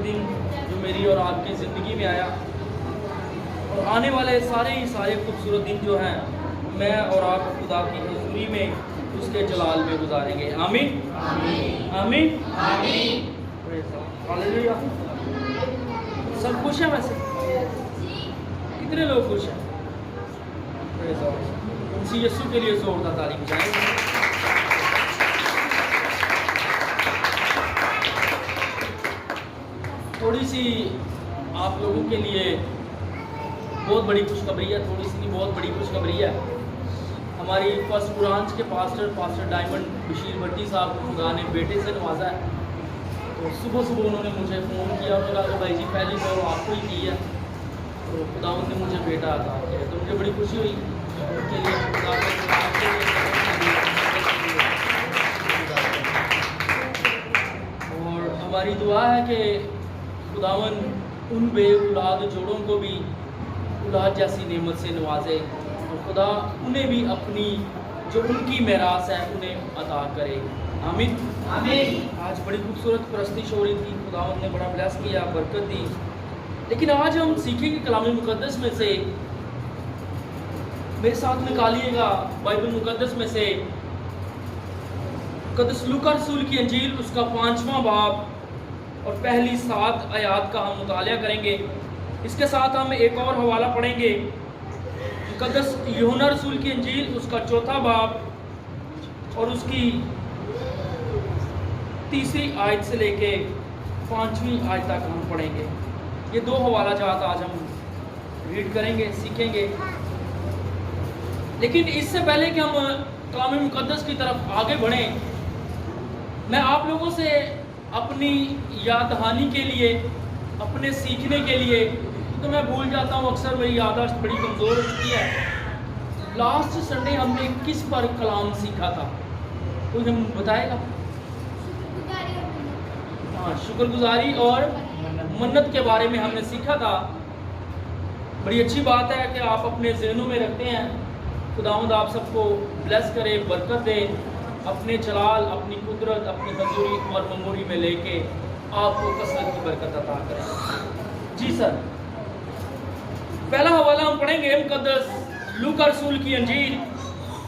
دن جو میری اور آپ کی زندگی میں آیا، اور آنے والے سارے خوبصورت دن جو ہیں میں اور آپ خدا کی حضوری میں اس کے جلال میں گزاریں گے۔ آمین آمین آمین۔ ہاللیلویا۔ سب خوش ہیں؟ ویسے کتنے لوگ خوش ہیں؟ اسی یسوع کے لیے زوردار تالی بجائیں۔ تھوڑی سی آپ لوگوں کے لیے بہت بڑی خوشخبری ہے، تھوڑی سی نہیں بہت بڑی خوشخبری ہے۔ ہماری فرسٹ برانچ کے پاسٹر ڈائمنڈ بشیر بھٹی صاحب کو خدا نے بیٹے سے نوازا ہے۔ تو صبح انہوں نے مجھے فون کیا اور کہا کہ بھائی جی پہلی کال آپ کو ہی کی ہے، تو خدا نے مجھے بیٹا عطا کیا، تو مجھے بڑی خوشی ہوئی ان کے لیے خدا اور ہماری دعا ہے کہ خداون ان بے اولاد جوڑوں کو بھی اولاد جیسی نعمت سے نوازے، اور خدا انہیں بھی اپنی جو ان کی میراث ہے انہیں عطا کرے۔ آمین آمین۔ آج بڑی خوبصورت پرستش ہو رہی تھی، خداوند نے بڑا بلیس کیا، برکت دی۔ لیکن آج ہم سیکھیں گے کلام مقدس میں سے، میرے ساتھ نکالیے گا بائبل مقدس میں سے قدس لوکا رسول کی انجیل، اس کا 5واں باب اور پہلی 7 آیات کا ہم مطالعہ کریں گے۔ اس کے ساتھ ہم ایک اور حوالہ پڑھیں گے، مقدس یوحنا رسول کی انجیل، اس کا 4واں باب اور اس کی 3 آیت سے لے کے 5ویں آیت تک ہم پڑھیں گے۔ یہ 2 حوالہ جات آج ہم ریڈ کریں گے، سیکھیں گے۔ لیکن اس سے پہلے کہ ہم کلام مقدس کی طرف آگے بڑھیں، میں آپ لوگوں سے اپنی یاد دہانی کے لیے، اپنے سیکھنے کے لیے، تو میں بھول جاتا ہوں اکثر، میری یادداشت بڑی کمزور ہو چکی ہے۔ لاسٹ سنڈے ہم نے کس پر کلام سیکھا تھا؟ کوئی ہم بتائے گا؟ ہاں، شکر گزاری اور منت کے بارے میں ہم نے سیکھا تھا۔ بڑی اچھی بات ہے کہ آپ اپنے ذہنوں میں رکھتے ہیں۔ خداوند آپ سب کو بلیس کرے، برکت دے، اپنے جلال، اپنی قدرت، اپنی حضوری اور مموری میں لے کے آپ کو کثرت کی برکت عطا کرے۔ جی سر، پہلا حوالہ ہم پڑھیں گے مقدس لوکا رسول کی انجیل،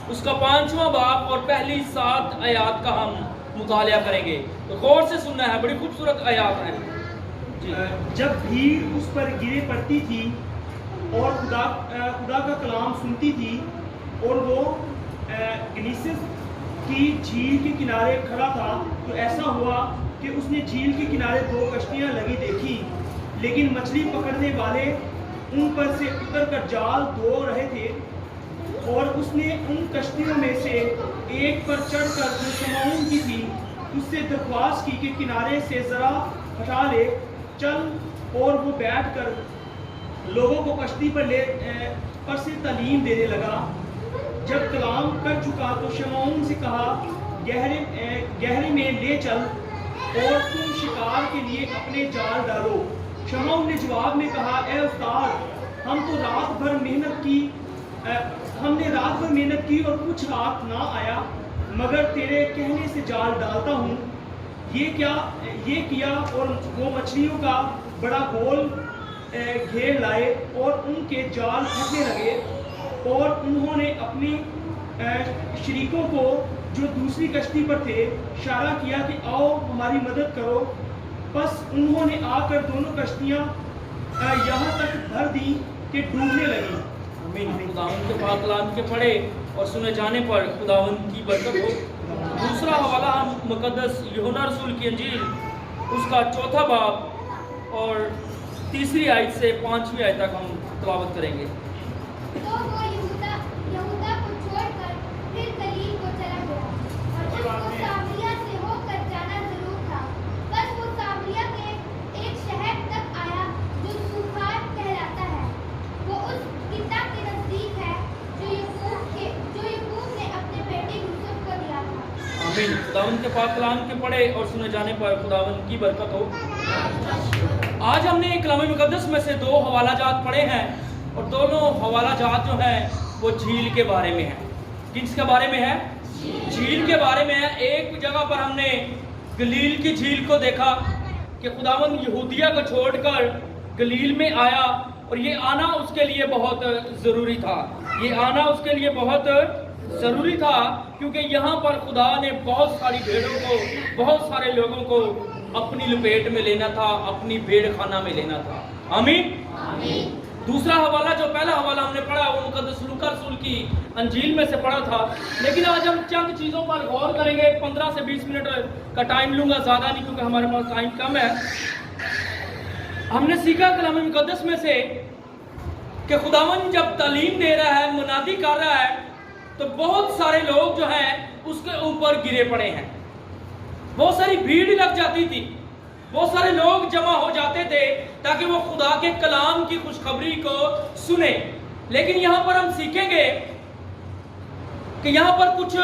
اس کا 5واں باب اور پہلی 7 آیات کا ہم مطالعہ کریں گے۔ تو غور سے سننا ہے، بڑی خوبصورت آیات ہیں۔ جی۔ جب بھیڑ اس پر گرے پڑتی تھی اور خدا کا کلام سنتی تھی، اور وہ گنیسس کی جھیل کے کنارے کھڑا تھا، تو ایسا ہوا کہ اس نے جھیل کے کنارے 2 کشتیاں لگی دیکھی، لیکن مچھلی پکڑنے والے ان پر سے اتر کر جال دھو رہے تھے، اور اس نے ان کشتیوں میں سے ایک پر چڑھ کر جو شمعون کی تھی اس سے درخواست کی کہ کنارے سے ذرا ہٹا لے چل، اور وہ بیٹھ کر لوگوں کو کشتی پر سے تعلیم دینے لگا۔ جب کلام کر چکا تو شمعون سے کہا، گہرے میں لے چل اور تم شکار کے لیے اپنے جال ڈالو۔ شمعون نے جواب میں کہا، اے استاد، ہم نے رات بھر محنت کی اور کچھ ہاتھ نہ آیا، مگر تیرے کہنے سے جال ڈالتا ہوں۔ یہ کیا اور وہ مچھلیوں کا بڑا گول گھیر لائے اور ان کے جال پھٹنے لگے، اور انہوں نے اپنی شریکوں کو جو دوسری کشتی پر تھے اشارہ کیا کہ آؤ ہماری مدد کرو۔ پس انہوں نے آ کر دونوں کشتیاں یہاں تک بھر دی کہ ڈوبنے لگی۔ آمین۔ خداوند کے پاک کلام کے پڑھے اور سنے جانے پر خداوند کی برکت ہو۔ دوسرا حوالہ ہم مقدس یوحنا رسول کی انجیل، اس کا 4واں باب اور 3 آیت سے 5ویں آیت تک ہم تلاوت کریں گے۔ تو وہ یہودا کو چھوڑ کر پھر گلیل کو چلا گیا، اور اس کو سامریا سے ہو کر جانا ضرور تھا۔ بس وہ سامریا کے ایک شہر تک آیا جو سوخار کہلاتا ہے، وہ اس قطع کے نزدیک ہے جو یعقوب نے اپنے بیٹے یوسف کو دیا تھا۔ آمین۔ خداوند کے پاک کلام کے پڑھے اور سنے جانے پر خداوند کی برکت ہو۔ آج ہم نے کلام مقدس میں سے 2 حوالہ جات پڑھے ہیں، اور دونوں حوالہ جات جو ہیں وہ جھیل کے بارے میں ہیں۔ کس کے بارے میں ہے؟ جھیل کے بارے میں ہے۔ ایک جگہ پر ہم نے گلیل کی جھیل کو دیکھا، کہ خداوند یہودیہ کو چھوڑ کر گلیل میں آیا، اور یہ آنا اس کے لیے بہت ضروری تھا، یہ آنا اس کے لیے بہت ضروری تھا، کیونکہ یہاں پر خدا نے بہت ساری بھیڑوں کو، بہت سارے لوگوں کو اپنی لپیٹ میں لینا تھا، اپنی بھیڑ خانہ میں لینا تھا۔ آمین۔ دوسرا حوالہ، جو پہلا حوالہ ہم نے پڑھا وہ مقدس لوکا رسول کی انجیل میں سے پڑھا تھا، لیکن آج ہم چند چیزوں پر غور کریں گے۔ 15 سے 20 منٹ کا ٹائم لوں گا، زیادہ نہیں، کیونکہ ہمارے پاس ٹائم کم ہے۔ ہم نے سیکھا کلام مقدس میں سے کہ خداوند جب تعلیم دے رہا ہے، منادی کر رہا ہے، تو بہت سارے لوگ جو ہیں اس کے اوپر گرے پڑے ہیں، بہت ساری بھیڑ لگ جاتی تھی، بہت سارے لوگ جمع ہو جاتے تھے تاکہ وہ خدا کے کلام کی خوشخبری کو سنیں۔ لیکن یہاں پر ہم سیکھیں گے کہ یہاں پر کچھ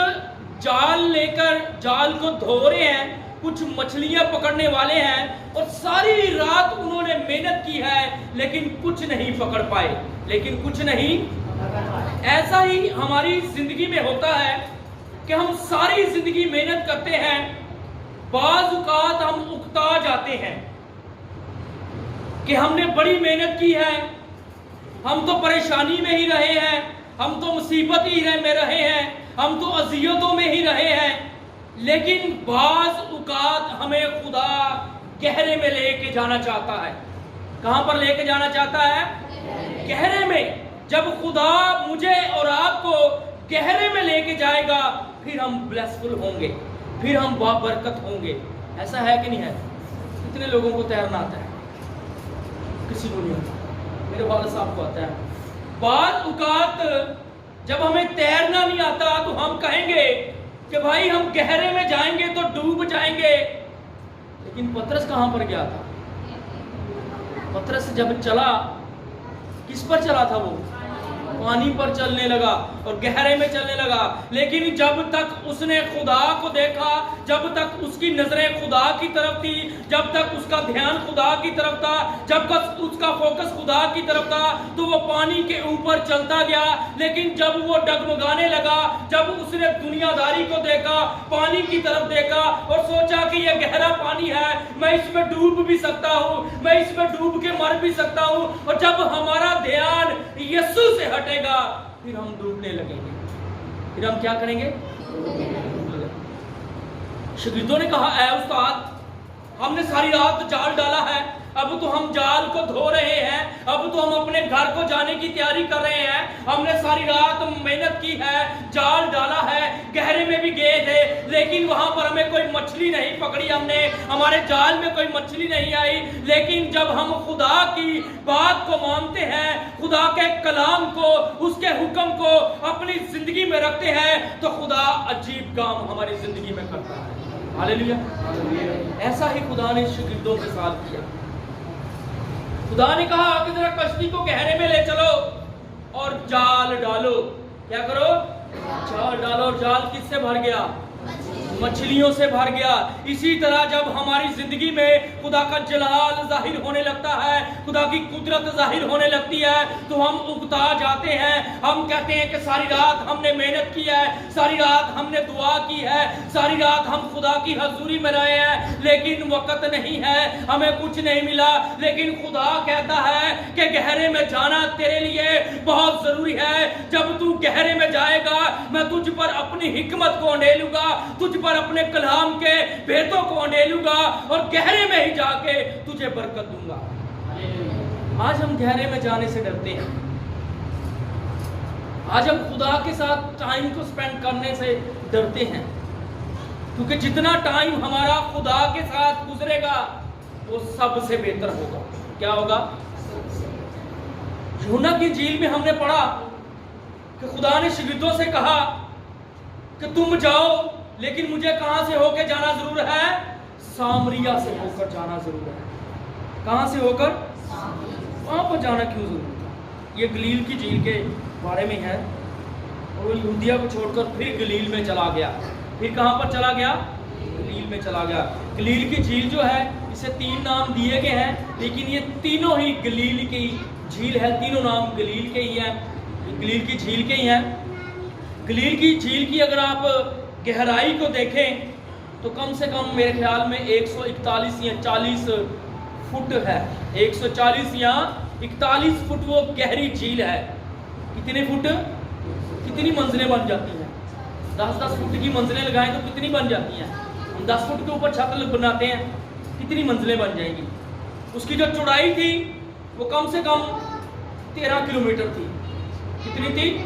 جال لے کر جال کو دھو رہے ہیں، کچھ مچھلیاں پکڑنے والے ہیں، اور ساری رات انہوں نے محنت کی ہے لیکن کچھ نہیں پکڑ پائے، لیکن کچھ نہیں۔ ایسا ہی ہماری زندگی میں ہوتا ہے کہ ہم ساری زندگی محنت کرتے ہیں، بعض اوقات ہم اکتا جاتے ہیں کہ ہم نے بڑی محنت کی ہے، ہم تو پریشانی میں ہی رہے ہیں، ہم تو مصیبت ہی میں رہے ہیں، ہم تو اذیتوں میں ہی رہے ہیں، لیکن بعض اوقات ہمیں خدا گہرے میں لے کے جانا چاہتا ہے۔ کہاں پر لے کے جانا چاہتا ہے؟ گہرے میں۔ جب خدا مجھے اور آپ کو گہرے میں لے کے جائے گا، پھر ہم بلیسفل ہوں گے، پھر ہم بابرکت ہوں گے۔ ایسا ہے کہ نہیں ہے؟ کتنے لوگوں کو تیرنا آتا ہے؟ کسی کو نہیں آتا، میرے والد صاحب کو آتا ہے۔ بعض اوقات جب ہمیں تیرنا نہیں آتا تو ہم کہیں گے کہ بھائی ہم گہرے میں جائیں گے تو ڈوب جائیں گے، لیکن پترس کہاں پر گیا تھا؟ پترس جب چلا، کس پر چلا تھا؟ وہ پانی پر چلنے لگا اور گہرے میں چلنے لگا، لیکن جب تک اس نے خدا کو دیکھا، جب تک اس کی نظریں خدا کی طرف تھی، جب تک اس کا دھیان خدا کی طرف تھا، جب تک اس کا فوکس خدا کی طرف تھا، تو وہ پانی کے اوپر چلتا گیا۔ لیکن جب وہ ڈگمگانے لگا، جب اس نے دنیا داری کو دیکھا، پانی کی طرف دیکھا اور سوچا کہ یہ گہرا پانی ہے، میں اس میں ڈوب بھی سکتا ہوں، میں اس میں ڈوب کے مر بھی سکتا ہوں، اور جب ہمارا دھیان یسوع سے ہٹے گا پھر ہم ڈوبنے لگیں گے۔ پھر ہم کیا کریں گے؟ شاگردوں نے کہا، اے استاد، ہم نے ساری رات جال ڈالا ہے، اب تو ہم جال کو دھو رہے ہیں، اب تو ہم اپنے گھر کو جانے کی تیاری کر رہے ہیں، ہم نے ساری رات محنت کی ہے، جال ڈالا ہے، گہرے میں بھی گئے تھے، لیکن وہاں پر ہمیں کوئی مچھلی نہیں پکڑی، ہم نے ہمارے جال میں کوئی مچھلی نہیں آئی۔ لیکن جب ہم خدا کی بات کو مانتے ہیں، خدا کے کلام کو، اس کے حکم کو اپنی زندگی میں رکھتے ہیں، تو خدا عجیب کام ہماری زندگی میں کرتا ہے۔ ہاللیلویا۔ ایسا ہی خدا نے شاگردوں کے ساتھ کیا۔ خدا نے کہا کہ ذرا کشتی کو گہرے میں لے چلو اور جال ڈالو۔ کیا کرو؟ جال ڈالو۔ جال کس سے بھر گیا؟ مچھلیوں سے بھر گیا۔ اسی طرح جب ہماری زندگی میں خدا کا جلال ظاہر ہونے لگتا ہے، خدا کی قدرت ظاہر ہونے لگتی ہے، تو ہم اکتا جاتے ہیں۔ ہم کہتے ہیں کہ ساری رات ہم نے محنت کی ہے، ساری رات ہم نے دعا کی ہے، ساری رات ہم خدا کی حضوری میں رہے ہیں، لیکن وقت نہیں ہے، ہمیں کچھ نہیں ملا۔ لیکن خدا کہتا ہے کہ گہرے میں جانا تیرے لیے بہت ضروری ہے۔ جب تو گہرے میں جائے گا، میں تجھ پر اپنی حکمت کو انڈیلوں گا، تجھ پر اپنے کلام کے بھیتوں کو انڈیلوں گا، اور گہرے میں ہی جا کے تجھے برکت دوں گا۔ آج ہم گہرے میں جانے سے ڈرتے ہیں، آج ہم خدا کے ساتھ ٹائم کو سپینڈ کرنے سے ڈرتے ہیں، کیونکہ جتنا ٹائم ہمارا خدا کے ساتھ گزرے گا وہ سب سے بہتر ہوگا۔ کیا ہوگا؟ یوحنا کی انجیل میں ہم نے پڑھا کہ خدا نے شاگردوں سے کہا کہ تم جاؤ، لیکن مجھے کہاں سے ہو کے جانا ضرور ہے؟ سامریا سے ہو کر جانا ضرور ہے۔ کہاں سے ہو کر؟ وہاں پر جانا کیوں ضرور تھا؟ یہ گلیل کی جھیل کے بارے میں ہے، اور وہ یہودیہ کو چھوڑ کر پھر گلیل میں چلا گیا۔ پھر کہاں پر چلا گیا؟ گلیل میں چلا گیا۔ گلیل کی جھیل جو ہے، اسے 3 نام دیے گئے ہیں، لیکن یہ تینوں ہی گلیل کی جھیل ہے، تینوں نام گلیل کے ہی ہیں، گلیل کی جھیل کے ہی ہیں۔ گلیل کی جھیل کی اگر آپ گہرائی کو دیکھیں تو کم سے کم میرے خیال میں 141 یا 40 فٹ ہے. 140 یا 41 فٹ وہ گہری جھیل ہے. کتنے فٹ؟ کتنی منزلیں بن جاتی ہیں؟ 10 فٹ کی منزلیں لگائیں تو کتنی بن جاتی ہیں؟ ہم 10 فٹ کے اوپر چھت بناتے ہیں، کتنی منزلیں بن جائیں گی؟ اس کی جو چوڑائی تھی وہ کم سے کم 13 کلومیٹر تھی. کتنی تھی؟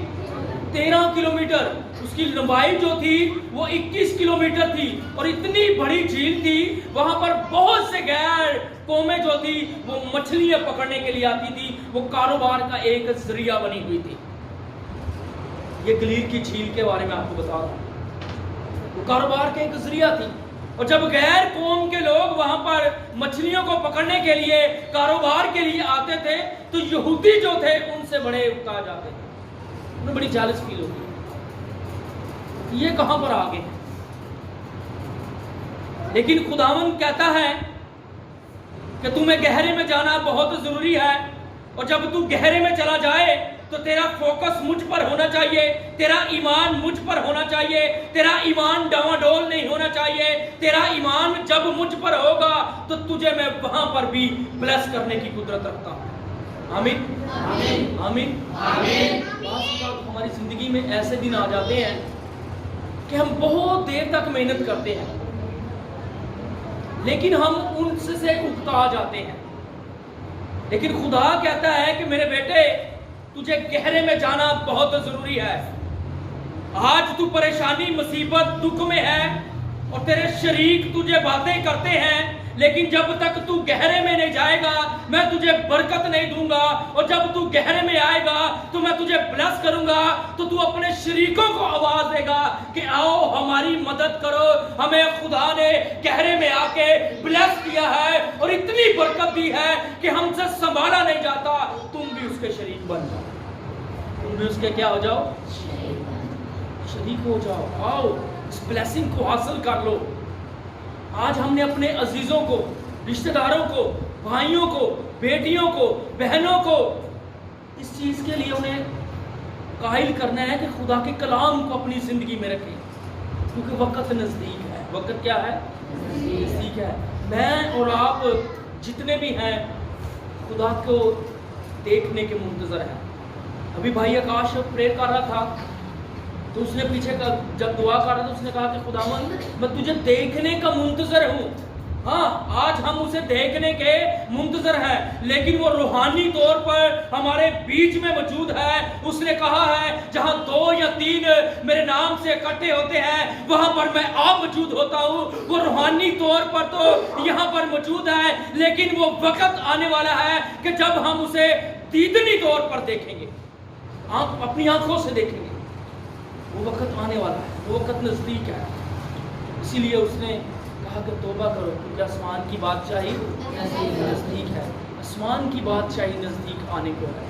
13 کلومیٹر. اس کی لمبائی جو تھی وہ 21 کلومیٹر تھی. اور اتنی بڑی جھیل تھی، وہاں پر بہت سے غیر قومیں جو تھی وہ مچھلیاں پکڑنے کے لیے آتی تھی. وہ کاروبار کا ایک ذریعہ بنی ہوئی تھی. یہ گلیل کی جھیل کے بارے میں آپ کو بتا رہا ہوں. وہ کاروبار کا ایک ذریعہ تھی. اور جب غیر قوم کے لوگ وہاں پر مچھلیوں کو پکڑنے کے لیے کاروبار کے لیے آتے تھے تو یہودی جو تھے ان سے بڑے اکتا جاتے تھے. انہیں بڑی جالس فیل ہوتی ہے، یہ کہاں پر آ گئے. لیکن خداوند کہتا ہے کہ تمہیں گہرے میں جانا بہت ضروری ہے. اور جب تو گہرے میں چلا جائے تو تیرا فوکس مجھ پر ہونا چاہیے، تیرا ایمان مجھ پر ہونا چاہیے، تیرا ایمان ڈاواڈول نہیں ہونا چاہیے. تیرا ایمان جب مجھ پر ہوگا تو تجھے میں وہاں پر بھی بلیس کرنے کی قدرت رکھتا ہوں. آمین آمین آمین آمین. ہماری زندگی میں ایسے دن آ جاتے ہیں کہ ہم بہت دیر تک محنت کرتے ہیں لیکن ہم ان سے اکتا جاتے ہیں. لیکن خدا کہتا ہے کہ میرے بیٹے تجھے گہرے میں جانا بہت ضروری ہے. آج تو پریشانی مصیبت دکھ میں ہے اور تیرے شریک تجھے باتیں کرتے ہیں، لیکن جب تک تو گہرے میں نہیں جائے گا میں تجھے برکت نہیں دوں گا. اور جب تو گہرے میں آئے گا تو میں تجھے بلیس کروں گا. تو تو اپنے شریکوں کو آواز دے گا کہ آؤ ہماری مدد کرو. ہمیں خدا نے گہرے میں آ کے بلیس کیا ہے اور اتنی برکت دی ہے کہ ہم سے سنبھالا نہیں جاتا. تم بھی اس کے شریک بن جاؤ، تم بھی اس کے کیا ہو جاؤ؟ شریک ہو جاؤ. آؤ اس بلیسنگ کو حاصل کر لو. آج ہم نے اپنے عزیزوں کو، رشتہ داروں کو، بھائیوں کو، بیٹیوں کو، بہنوں کو اس چیز کے لیے انہیں قائل کرنا ہے کہ خدا کے کلام کو اپنی زندگی میں رکھیں، کیونکہ وقت نزدیک ہے. وقت کیا ہے؟ نزدیک ہے. میں اور آپ جتنے بھی ہیں خدا کو دیکھنے کے منتظر ہیں. ابھی بھائی آکاش پریئر کر رہا تھا تو اس نے پیچھے جب دعا کر رہا تھا اس نے کہا کہ خداوند میں تجھے دیکھنے کا منتظر ہوں. ہاں آج ہم اسے دیکھنے کے منتظر ہیں لیکن وہ روحانی طور پر ہمارے بیچ میں موجود ہے. اس نے کہا ہے جہاں 2 یا 3 میرے نام سے اکٹھے ہوتے ہیں وہاں پر میں آپ موجود ہوتا ہوں. وہ روحانی طور پر تو یہاں پر موجود ہے لیکن وہ وقت آنے والا ہے کہ جب ہم اسے دیدنی طور پر دیکھیں گے، اپنی آنکھوں سے دیکھیں گے. وہ وقت آنے والا ہے، وہ وقت نزدیک ہے. اسی لیے اس نے کہا کہ توبہ کرو کیونکہ آسمان کی بادشاہی نزدیک ہے. آسمان کی بادشاہی نزدیک آنے کو ہے.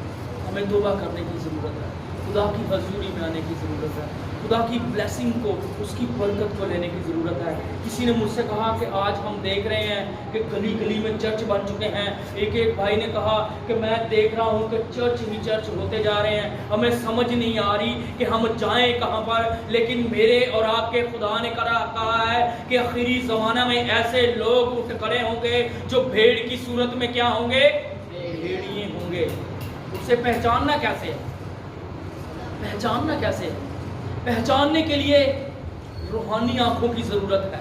ہمیں توبہ کرنے کی ضرورت ہے، خدا کی حضوری میں آنے کی ضرورت ہے، خدا کی بلیسنگ کو، اس کی برکت کو لینے کی ضرورت ہے. کسی نے مجھ سے کہا کہ آج ہم دیکھ رہے ہیں کہ گلی گلی میں چرچ بن چکے ہیں. ایک بھائی نے کہا کہ میں دیکھ رہا ہوں کہ چرچ ہی چرچ ہوتے جا رہے ہیں، ہمیں سمجھ نہیں آ رہی کہ ہم جائیں کہاں پر. لیکن میرے اور آپ کے خدا نے کہا ہے کہ آخری زمانہ میں ایسے لوگ اٹھ کھڑے ہوں گے جو بھیڑ کی صورت میں کیا ہوں گے؟ بھیڑیے ہوں گے. اسے پہچاننا کیسے ہے؟ پہچاننا کیسے ہے؟ پہچاننے کے لیے روحانی آنکھوں کی ضرورت ہے،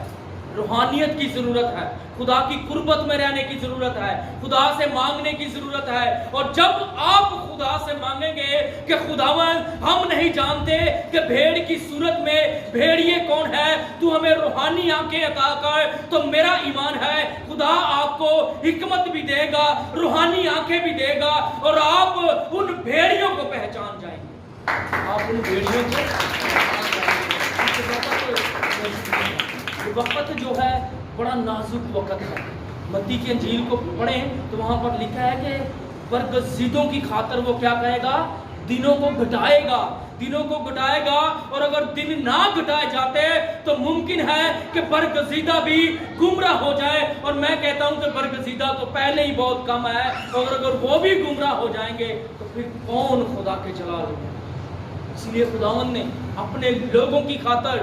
روحانیت کی ضرورت ہے، خدا کی قربت میں رہنے کی ضرورت ہے، خدا سے مانگنے کی ضرورت ہے. اور جب آپ خدا سے مانگیں گے کہ خداوند ہم نہیں جانتے کہ بھیڑ کی صورت میں بھیڑیے کون ہے، تو ہمیں روحانی آنکھیں عطا کر، تو میرا ایمان ہے خدا آپ کو حکمت بھی دے گا، روحانی آنکھیں بھی دے گا اور آپ ان بھیڑیوں کو پہچان جائیں گے. آپ ان بھیڑیوں کو وقت جو ہے بڑا نازک وقت ہے. متی کی انجیل کو پڑھیں تو وہاں پر لکھا ہے کہ برگزیدوں کی خاطر وہ کیا کہے گا؟ دنوں کو گھٹائے گا، دنوں کو گھٹائے گا. اور اگر دن نہ گھٹائے جاتے تو ممکن ہے کہ برگزیدہ بھی گمراہ ہو جائے. اور میں کہتا ہوں کہ برگزیدہ تو پہلے ہی بہت کم ہے، اور اگر وہ بھی گمراہ ہو جائیں گے تو پھر کون خدا کے چلا لے گا. اس لیے خداوند نے اپنے لوگوں کی خاطر